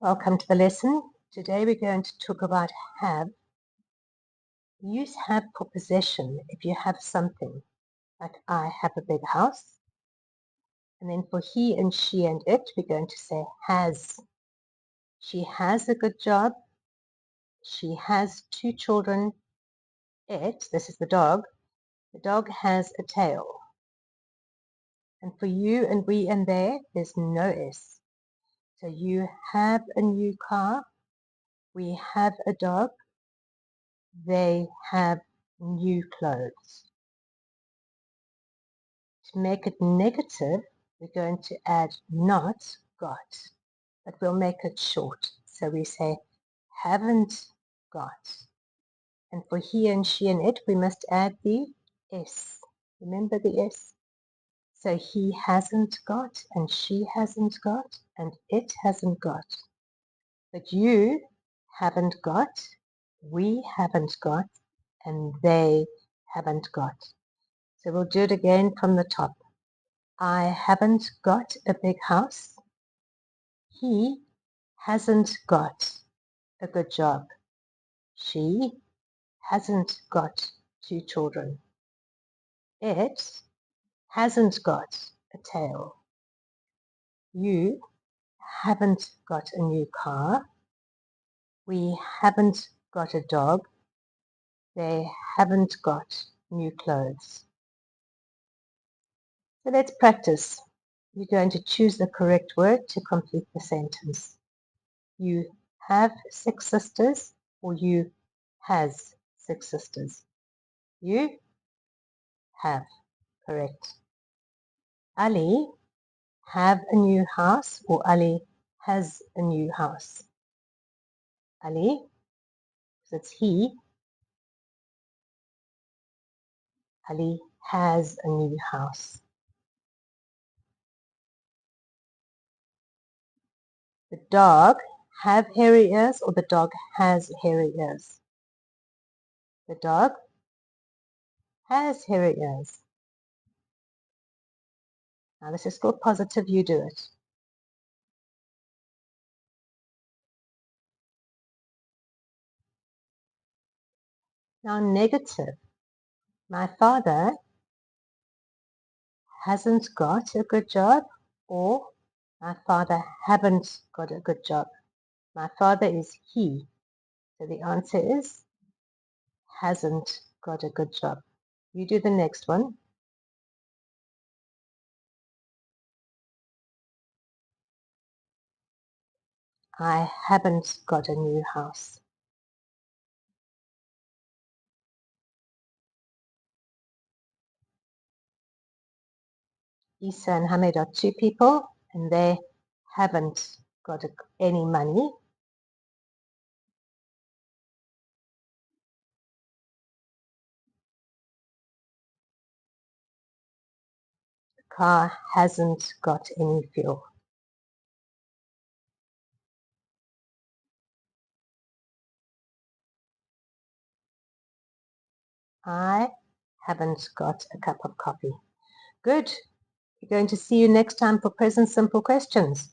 Welcome to the lesson. Today we're going to talk about have. Use have for possession if you have something. Like I have a big house. And then for he and she and it, we're going to say has. She has a good job. She has 2 children. It, this is the dog has a tail. And for you and we and they, there's no S. So you have a new car. We have a dog. They have new clothes. To make it negative, we're going to add not got, but we'll make it short. So we say haven't got. And for he and she and it, we must add the S. Remember the S? So he hasn't got, and she hasn't got, and it hasn't got. But you haven't got, we haven't got, and they haven't got. So we'll do it again from the top. I haven't got a big house. He hasn't got a good job. She hasn't got 2 children. It hasn't got a tail. You haven't got a new car. We haven't got a dog. They haven't got new clothes. So let's practice. You're going to choose the correct word to complete the sentence. You have 6 sisters, or you has 6 sisters. You have, correct. Ali have a new house, or Ali has a new house. Ali, so it's he. Ali has a new house. The dog have hairy ears, or the dog has hairy ears. The dog has hairy ears. Now this is called positive, you do it. Now negative. My father hasn't got a good job, or my father haven't got a good job. My father is he. So the answer is hasn't got a good job. You do the next one. I haven't got a new house. Isa and Hamid are 2 people, and they haven't got any money. The car hasn't got any fuel. I haven't got a cup of coffee. Good. We're going to see you next time for present simple questions.